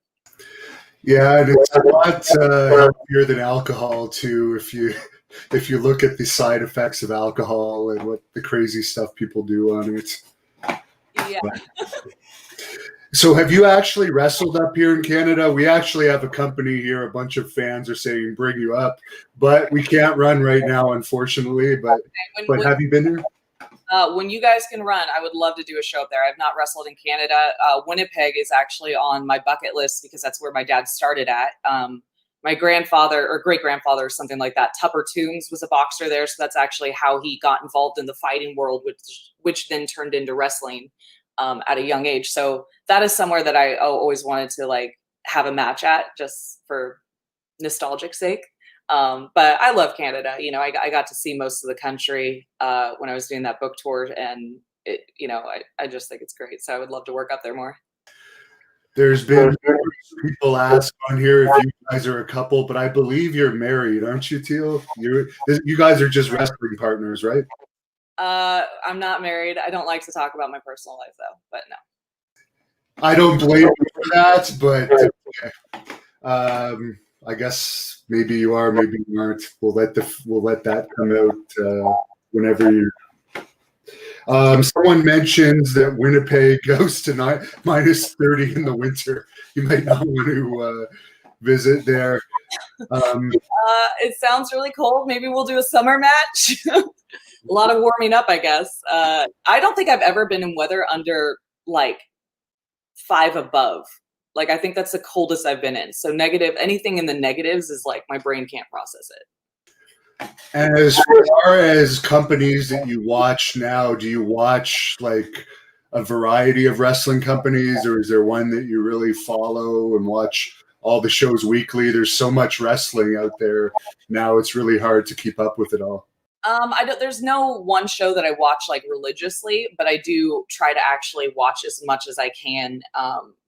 Yeah, and it's a lot healthier than alcohol too. If you look at the side effects of alcohol and what the crazy stuff people do on it. Yeah. So have you actually wrestled up here in Canada? We actually have a company here. A bunch of fans are saying bring you up, but we can't run right now, unfortunately. But have you been there? When you guys can run, I would love to do a show up there. I've not wrestled in Canada. Winnipeg is actually on my bucket list because that's where my dad started at. My grandfather or great-grandfather or something like that, Tupper Toombs, was a boxer there. So that's actually how he got involved in the fighting world, which then turned into wrestling at a young age. So that is somewhere that I always wanted to like have a match at just for nostalgic sake. But I love Canada. I got to see most of the country when I was doing that book tour, and I just think it's great. So I would love to work up there more. There's been people ask on here if you guys are a couple, but I believe you're married, aren't you, Teal? You guys are just wrestling partners, right? I'm not married. I don't like to talk about my personal life, though. But no. I don't blame you for that, but okay. I guess maybe you are, maybe you aren't. We'll let that come out whenever you. Someone mentions that Winnipeg goes to minus 30 in the winter. You might not want to visit there. It sounds really cold. Maybe we'll do a summer match. A lot of warming up, I guess. I don't think I've ever been in weather under like 5 above. Like, I think that's the coldest I've been in. So negative, anything in the negatives is like my brain can't process it. And as far as companies that you watch now, do you watch like a variety of wrestling companies, or is there one that you really follow and watch all the shows weekly? There's so much wrestling out there now; it's really hard to keep up with it all. There's no one show that I watch like religiously, but I do try to actually watch as much as I can,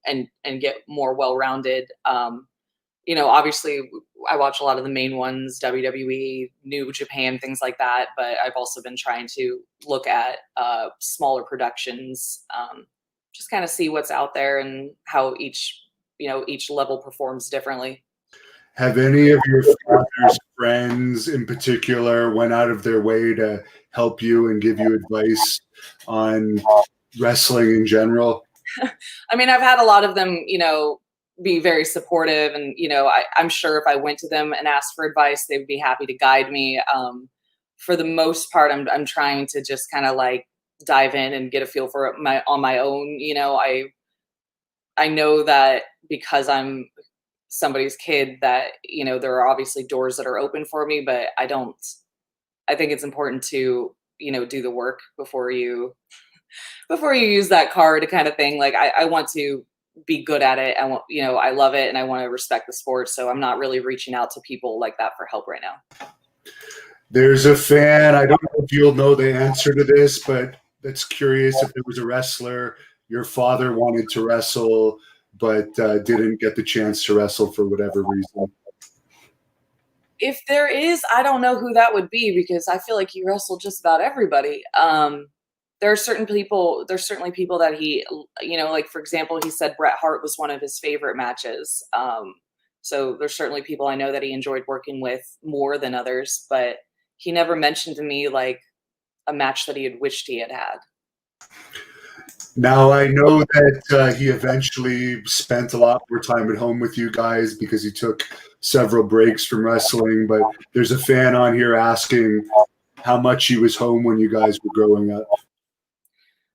and get more well-rounded. Obviously I watch a lot of the main ones, WWE, New Japan, things like that. But I've also been trying to look at smaller productions, just kind of see what's out there and how each level performs differently. Have any of your father's friends in particular went out of their way to help you and give you advice on wrestling in general? I mean, I've had a lot of them, be very supportive, and I'm sure if I went to them and asked for advice, they would be happy to guide me. For the most part, I'm trying to just kind of like dive in and get a feel for it on my own. I know that because I'm somebody's kid, that there are obviously doors that are open for me, but I think it's important to do the work before you use that card, kind of thing. Like, I want to be good at it. I love it, and I want to respect the sport. So I'm not really reaching out to people like that for help right now. There's a fan, I don't know if you'll know the answer to this, but that's curious if there was a wrestler your father wanted to wrestle, but didn't get the chance to wrestle for whatever reason. If there is, I don't know who that would be, because I feel like he wrestled just about everybody. There are certainly people that he, like, for example, he said Bret Hart was one of his favorite matches. So there's certainly people I know that he enjoyed working with more than others, but he never mentioned to me like a match that he had wished he had had. Now, I know that he eventually spent a lot more time at home with you guys because he took several breaks from wrestling, but there's a fan on here asking how much he was home when you guys were growing up.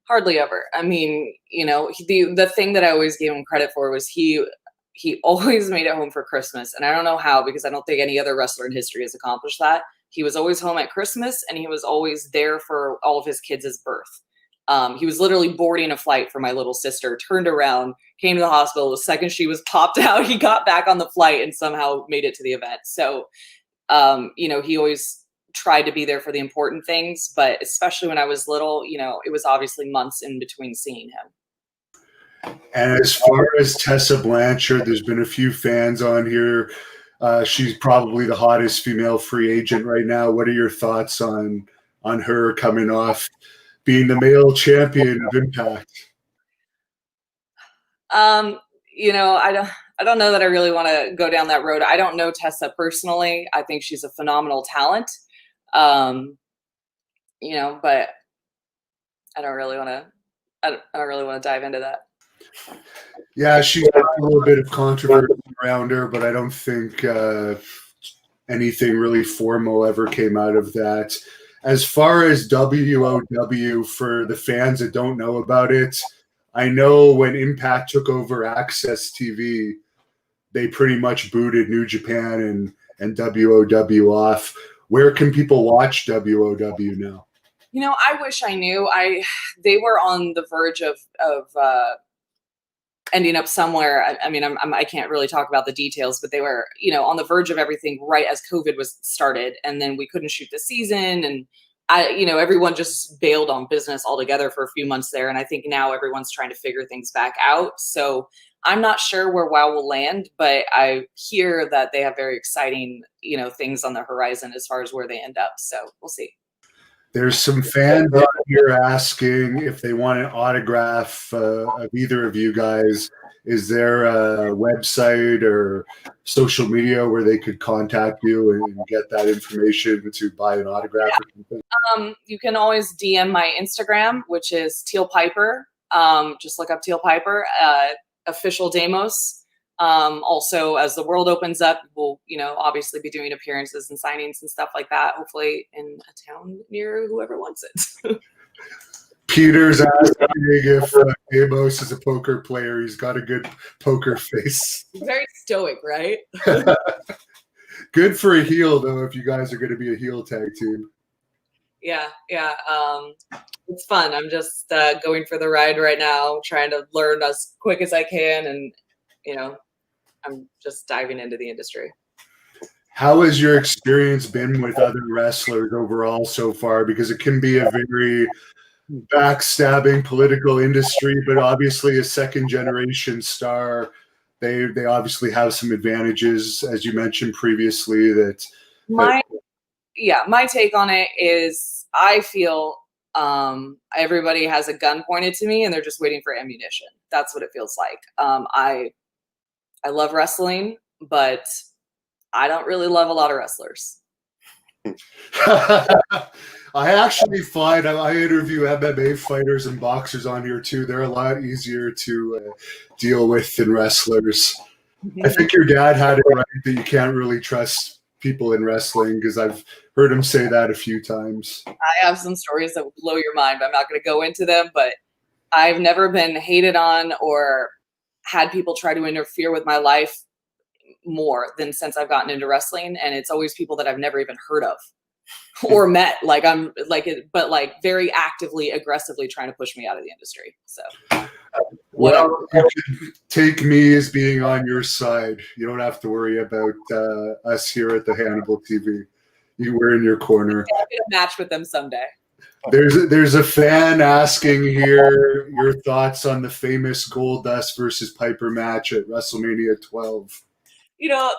Hardly ever. I mean, the thing that I always gave him credit for was he always made it home for Christmas. And I don't know how, because I don't think any other wrestler in history has accomplished that. He was always home at Christmas, and he was always there for all of his kids' birth. He was literally boarding a flight for my little sister, turned around, came to the hospital. The second she was popped out, he got back on the flight and somehow made it to the event. So, he always tried to be there for the important things, but especially when I was little, it was obviously months in between seeing him. And as far as Tessa Blanchard, there's been a few fans on here. She's probably the hottest female free agent right now. What are your thoughts on her coming off being the male champion of Impact? I don't know that I really want to go down that road. I don't know Tessa personally. I think she's a phenomenal talent. But I don't really want to dive into that. Yeah, she's got a little bit of controversy around her, but I don't think anything really formal ever came out of that. As far as WOW, for the fans that don't know about it, I know when Impact took over Access TV, they pretty much booted New Japan and WOW off. Where can people watch WOW now? I wish I knew. They were on the verge of ending up somewhere. I mean, I can't really talk about the details, but they were, on the verge of everything right as COVID was started, and then we couldn't shoot the season, and everyone just bailed on business altogether for a few months there. And I think now everyone's trying to figure things back out. So I'm not sure where WoW will land, but I hear that they have very exciting, things on the horizon as far as where they end up. So we'll see. There's some fans out here asking if they want an autograph of either of you guys. Is there a website or social media where they could contact you and get that information to buy an autograph or something? You can always DM my Instagram, which is Teal Piper. Just look up Teal Piper, official Demos. Also, as the world opens up, we'll, obviously be doing appearances and signings and stuff like that, hopefully in a town near whoever wants it. Peter's asking if Amos is a poker player. He's got a good poker face. He's very stoic, right? Good for a heel, though, if you guys are going to be a heel tag team. Yeah. It's fun. I'm just going for the ride right now, trying to learn as quick as I can, and I'm just diving into the industry. How has your experience been with other wrestlers overall so far? Because it can be a very backstabbing political industry, but obviously a second generation star, they obviously have some advantages, as you mentioned previously. My take on it is I feel everybody has a gun pointed to me and they're just waiting for ammunition. That's what it feels like. I love wrestling, but I don't really love a lot of wrestlers. I actually find I interview MMA fighters and boxers on here too. They're a lot easier to deal with than wrestlers. I think your dad had it right that you can't really trust people in wrestling, because I've heard him say that a few times. I have some stories that will blow your mind, but I'm not going to go into them. But I've never been hated on or had people try to interfere with my life more than since I've gotten into wrestling. And it's always people that I've never even heard of or met. But very actively, aggressively trying to push me out of the industry. So whatever. Well, you can take me as being on your side. You don't have to worry about us here at the Hannibal TV. We're in your corner. I'll get a match with them someday. There's a fan asking here your thoughts on the famous Goldust versus Piper match at WrestleMania 12.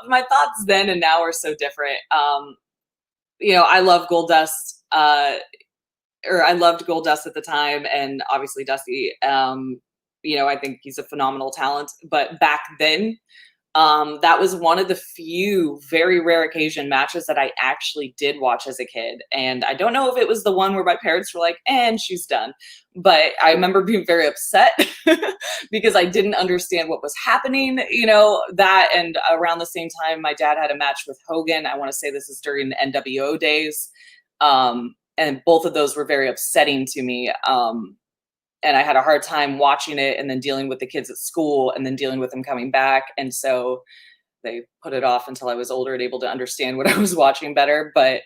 My thoughts then and now are so different. I love Goldust, or I loved Goldust at the time, and obviously Dusty. I think he's a phenomenal talent. But back then, that was one of the few very rare occasion matches that I actually did watch as a kid. And I don't know if it was the one where my parents were like, and she's done. But I remember being very upset because I didn't understand what was happening, that. And around the same time, my dad had a match with Hogan. I want to say this is during the NWO days. And both of those were very upsetting to me. And I had a hard time watching it and then dealing with the kids at school and then dealing with them coming back. And so they put it off until I was older and able to understand what I was watching better. But,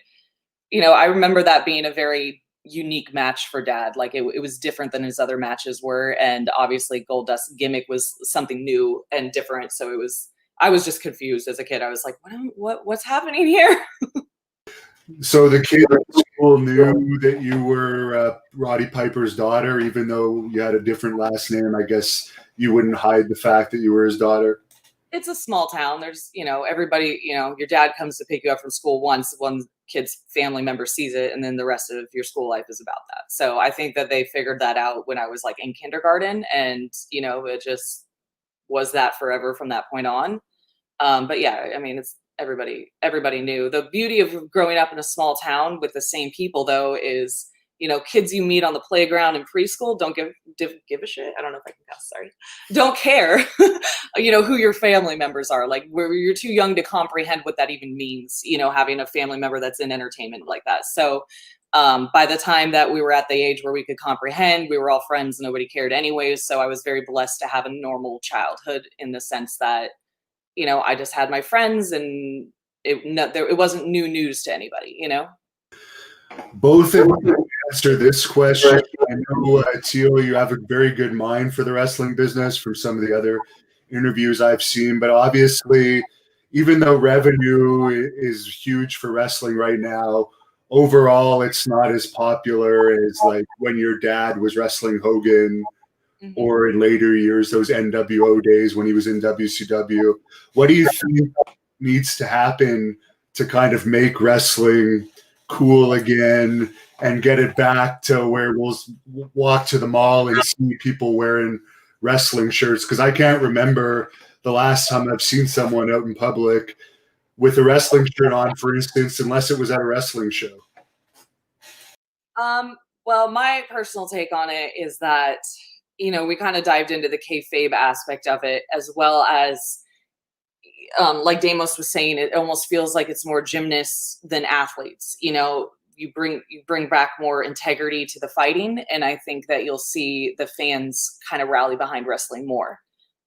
I remember that being a very unique match for Dad. Like it was different than his other matches were. And obviously Goldust's gimmick was something new and different. So I was just confused as a kid. I was like, what's happening here? So the kid at school knew that you were Roddy Piper's daughter, even though you had a different last name. I guess you wouldn't hide the fact that you were his daughter. It's a small town. There's, everybody, your dad comes to pick you up from school once one kid's family member sees it, and then the rest of your school life is about that. So I think that they figured that out when I was like in kindergarten, and, it just was that forever from that point on. But yeah, I mean, it's, everybody knew. The beauty of growing up in a small town with the same people, though, is kids you meet on the playground in preschool don't give a shit. I don't know if I can cuss. Sorry. Don't care. Who your family members are. Like, where you're too young to comprehend what that even means. Having a family member that's in entertainment like that. So by the time that we were at the age where we could comprehend, we were all friends. Nobody cared anyways. So I was very blessed to have a normal childhood in the sense that I just had my friends, and it wasn't new news to anybody, Both of you answer this question. I know, Teal, you have a very good mind for the wrestling business from some of the other interviews I've seen. But obviously, even though revenue is huge for wrestling right now, overall, it's not as popular as like when your dad was wrestling Hogan, or in later years, those NWO days when he was in WCW. What do you think needs to happen to kind of make wrestling cool again and get it back to where we'll walk to the mall and see people wearing wrestling shirts? Because I can't remember the last time I've seen someone out in public with a wrestling shirt on, for instance, unless it was at a wrestling show. Well, my personal take on it is that we kind of dived into the kayfabe aspect of it, as well as, like Damos was saying, it almost feels like it's more gymnasts than athletes. you bring back more integrity to the fighting, and I think that you'll see the fans kind of rally behind wrestling more.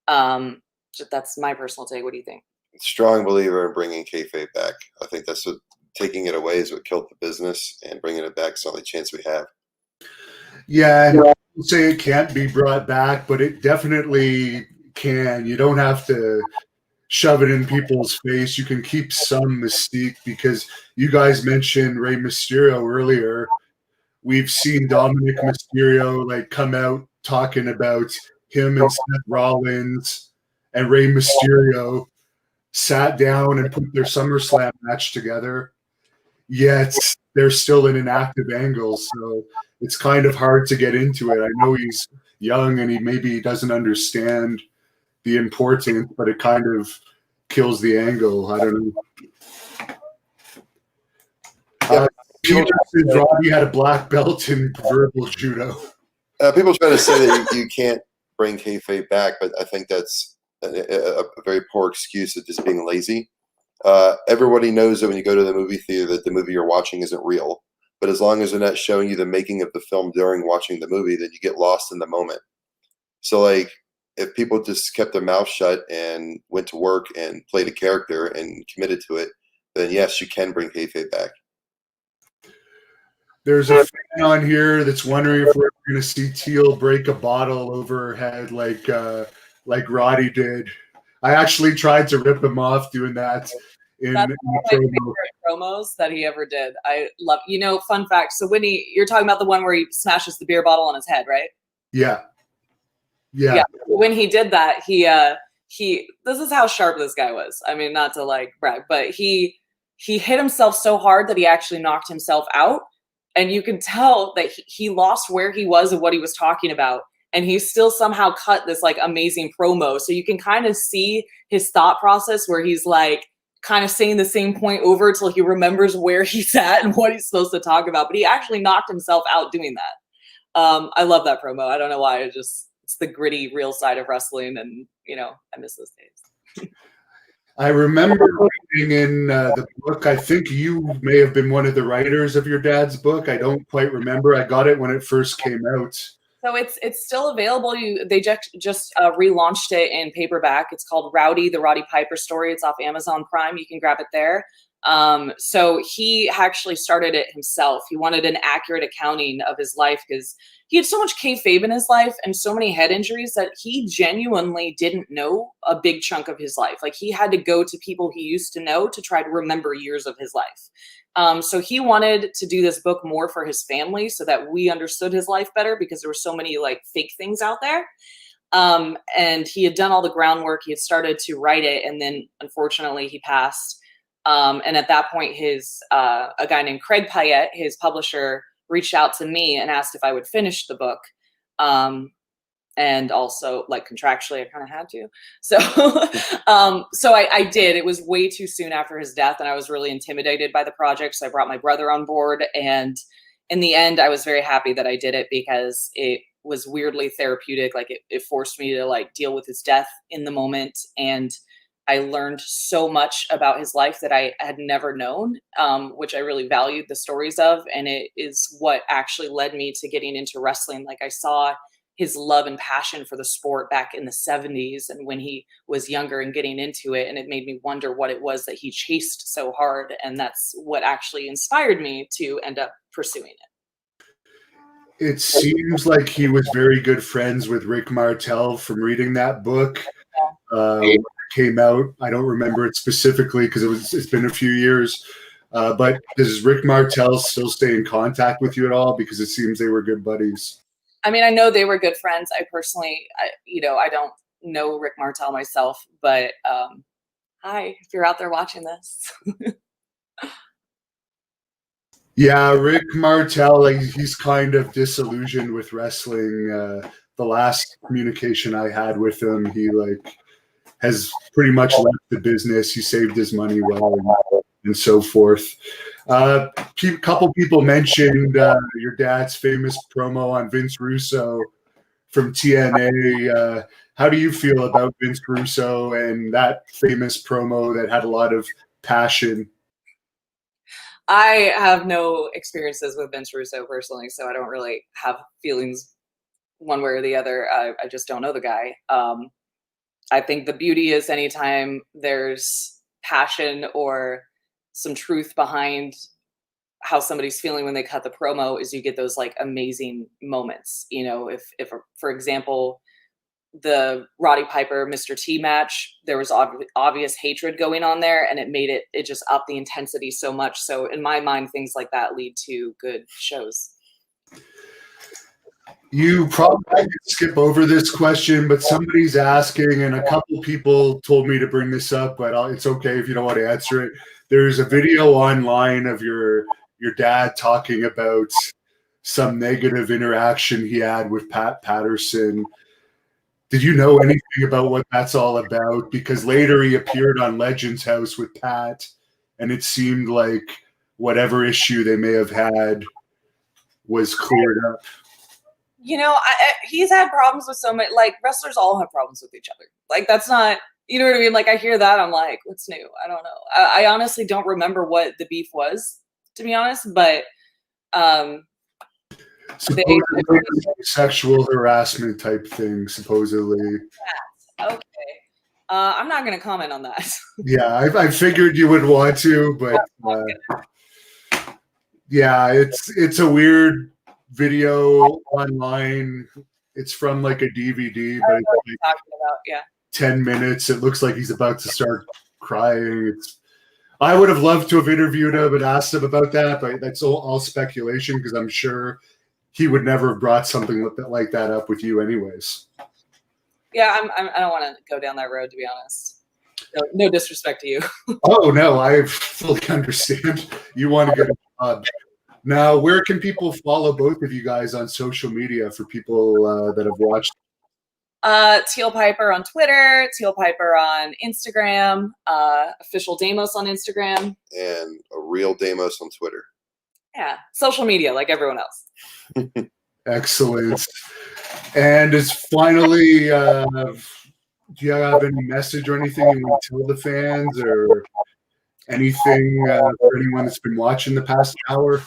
That's my personal take. What do you think? Strong believer in bringing kayfabe back. I think that's what taking it away is what killed the business, and bringing it back is the only chance we have. Yeah, and people say it can't be brought back, but it definitely can. You don't have to shove it in people's face. You can keep some mystique, because you guys mentioned Rey Mysterio earlier. We've seen Dominic Mysterio like come out talking about him and Seth Rollins and Rey Mysterio sat down and put their SummerSlam match together, yet they're still in an active angle. So it's kind of hard to get into it. I know he's young and he maybe doesn't understand the importance, but it kind of kills the angle. I don't know. Peter says Robbie had a black belt in verbal judo. People try to say that you can't bring kayfabe back, but I think that's a very poor excuse of just being lazy. Everybody knows that when you go to the movie theater that the movie you're watching isn't real. But as long as they're not showing you the making of the film during watching the movie, then you get lost in the moment. So, like, if people just kept their mouth shut and went to work and played a character and committed to it, then yes, you can bring kayfabe back. There's a fan on here that's wondering if we're going to see Teal break a bottle over her head like Roddy did. I actually tried to rip him off doing that. That's one of my favorite promos that he ever did. I love, fun fact. So when you're talking about the one where he smashes the beer bottle on his head, right? Yeah. When he did that, he this is how sharp this guy was. I mean, not to like brag, but he hit himself so hard that he actually knocked himself out. And you can tell that he lost where he was and what he was talking about. And he still somehow cut this like amazing promo. So you can kind of see his thought process where he's like kind of saying the same point over till he remembers where he's at and what he's supposed to talk about. But he actually knocked himself out doing that. I love that promo. I don't know why. It's the gritty, real side of wrestling. And, I miss those days. I remember reading in the book, I think you may have been one of the writers of your dad's book. I don't quite remember. I got it when it first came out. So it's still available. They just relaunched it in paperback. It's called Rowdy, the Roddy Piper story. It's off Amazon Prime. You can grab it there. So he actually started it himself. He wanted an accurate accounting of his life because he had so much kayfabe in his life and so many head injuries that he genuinely didn't know a big chunk of his life. Like he had to go to people he used to know to try to remember years of his life. So he wanted to do this book more for his family so that we understood his life better because there were so many like fake things out there. And he had done all the groundwork. He had started to write it. And then unfortunately he passed. And at that point, a guy named Craig Payette, his publisher, reached out to me and asked if I would finish the book. And also, like, contractually, I kind of had to. So, so I did. It was way too soon after his death, and I was really intimidated by the project. So I brought my brother on board. And in the end, I was very happy that I did it because it was weirdly therapeutic. Like, it forced me to, like, deal with his death in the moment. And I learned so much about his life that I had never known, which I really valued the stories of. And it is what actually led me to getting into wrestling. Like I saw his love and passion for the sport back in the 70s and when he was younger and getting into it. And it made me wonder what it was that he chased so hard. And that's what actually inspired me to end up pursuing it. It seems like he was very good friends with Rick Martel from reading that book. Came out. I don't remember it specifically because it's been a few years. But does Rick Martel still stay in contact with you at all? Because it seems they were good buddies. I mean, I know they were good friends. I personally, I don't know Rick Martel myself, but hi, if you're out there watching this. Yeah, Rick Martel, he's kind of disillusioned with wrestling. The last communication I had with him, he has pretty much left the business. He saved his money well and so forth. A couple people mentioned your dad's famous promo on Vince Russo from TNA. How do you feel about Vince Russo and that famous promo that had a lot of passion? I have no experiences with Vince Russo personally, so I don't really have feelings one way or the other. I just don't know the guy. I think the beauty is anytime there's passion or some truth behind how somebody's feeling when they cut the promo is you get those like amazing moments. You know, if for example, the Roddy Piper Mr. T match, there was obvious hatred going on there, and it just upped the intensity so much. So in my mind, things like that lead to good shows. You probably could skip over this question, but somebody's asking, and a couple people told me to bring this up, but it's okay if you don't want to answer it. There's a video online of your dad talking about some negative interaction he had with Pat Patterson. Did you know anything about what that's all about? Because later he appeared on Legends House with Pat, and it seemed like whatever issue they may have had was cleared up. You know, he's had problems with so many, like, wrestlers all have problems with each other. Like, that's not, you know what I mean? Like, I hear that, I'm like, what's new? I don't know. I honestly don't remember what the beef was, to be honest, but supposedly sexual harassment type thing, supposedly. Okay. I'm not going to comment on that. Yeah, I figured you would want to, but yeah, it's a weird video online. It's from like a DVD, but it's like talking about, yeah. 10 minutes. It looks like he's about to start crying. I would have loved to have interviewed him and asked him about that, but that's all speculation because I'm sure he would never have brought something like that up with you anyways. Yeah, I don't want to go down that road, to be honest. No disrespect to you. Oh, no, I fully understand. You want to get a job. Now, where can people follow both of you guys on social media for people that have watched? Teal Piper on Twitter, Teal Piper on Instagram, official Damos on Instagram. And a real Damos on Twitter. Yeah, social media like everyone else. Excellent. And as finally, do you have any message or anything you want to tell the fans or anything for anyone that's been watching the past hour?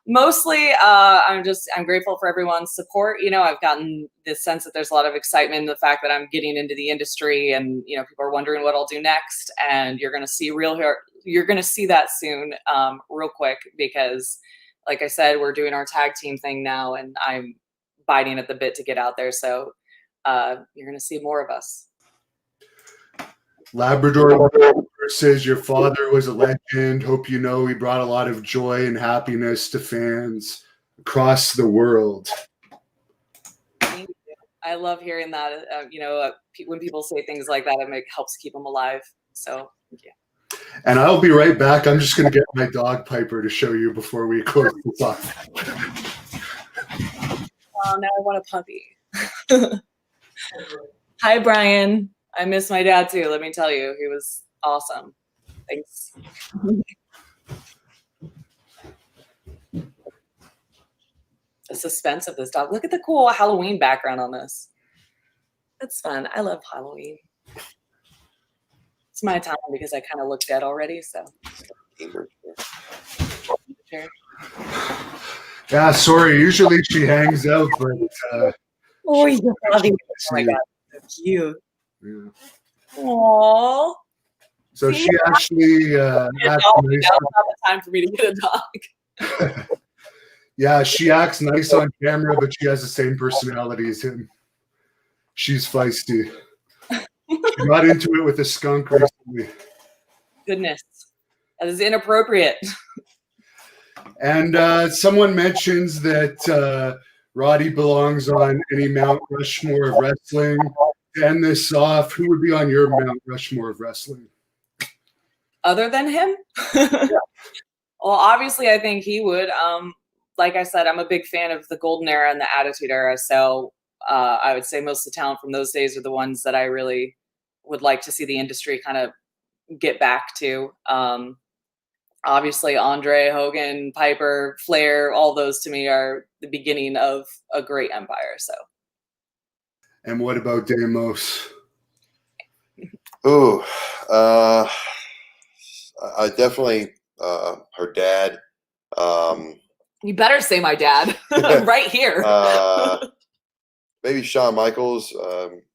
Mostly, I'm grateful for everyone's support. You know, I've gotten this sense that there's a lot of excitement in the fact that I'm getting into the industry, and you know, people are wondering what I'll do next. And you're going to see that soon, real quick, because, like I said, we're doing our tag team thing now, and I'm biting at the bit to get out there. So you're going to see more of us. Labrador says your father was a legend. Hope you know he brought a lot of joy and happiness to fans across the world. Thank you. I love hearing that. You know, when people say things like that, it helps keep them alive. So thank you. And I'll be right back. I'm just going to get my dog Piper to show you before we close this off. Oh, now I want a puppy. Hi, Brian. I miss my dad too. Let me tell you, he was awesome. Thanks. The suspense of this dog. Look at the cool Halloween background on this. That's fun. I love Halloween. It's my time because I kind of look dead already. So. Yeah, sorry. Usually she hangs out, but. Oh, he's loving it. Oh my God, so cute. Yeah. Aww. So she actually acts nice. Now's not the time for me to get a dog. Yeah, she acts nice on camera, but she has the same personality as him. She's feisty. She got into it with a skunk recently. Goodness, that is inappropriate. And someone mentions that Roddy belongs on any Mount Rushmore of wrestling. To end this off, who would be on your Mount Rushmore of wrestling? Other than him? Yeah. Well, obviously, I think he would. Like I said, I'm a big fan of the Golden Era and the Attitude Era. So I would say most of the talent from those days are the ones that I really would like to see the industry kind of get back to. Obviously, Andre, Hogan, Piper, Flair, all those to me are the beginning of a great empire. So. And what about Damos? Oh, I definitely her dad. You better say my dad right here. Maybe Shawn Michaels,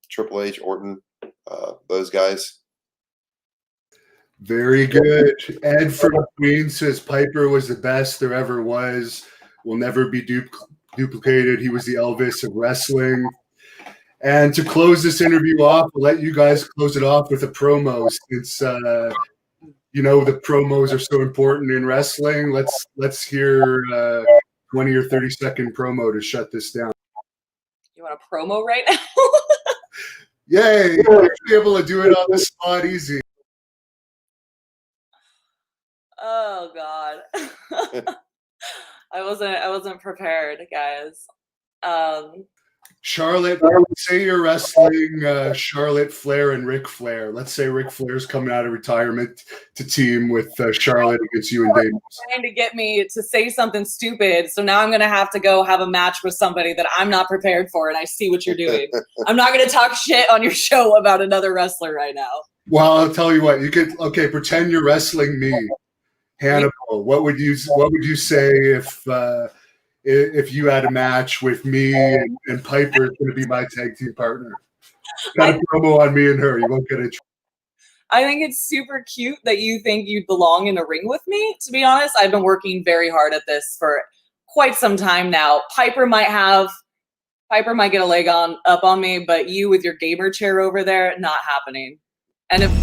Triple H, Orton, those guys. Very good. Ed from Queens says Piper was the best there ever was. Will never be duplicated. He was the Elvis of wrestling. And to close this interview off, I'll let you guys close it off with a promo. Since you know the promos are so important in wrestling, let's hear 20 or 30-second promo to shut this down. You want a promo right now? Yay! You'll be able to do it on the spot easy. Oh God. I wasn't prepared, guys. Charlotte, say you're wrestling Charlotte Flair and Ric Flair. Let's say Ric Flair's coming out of retirement to team with Charlotte against you and Dave. Trying to get me to say something stupid, so now I'm gonna have to go have a match with somebody that I'm not prepared for, and I see what you're doing. I'm not gonna talk shit on your show about another wrestler right now. Well, I'll tell you what. You could pretend you're wrestling me, Hannibal. What would you say if you had a match with me and Piper is going to be my tag team partner? Got a promo on me and her. You won't get it. I think it's super cute that you think you belong in a ring with me. To be honest, I've been working very hard at this for quite some time now. Piper might get a leg up on me, but you with your gamer chair over there, not happening. And if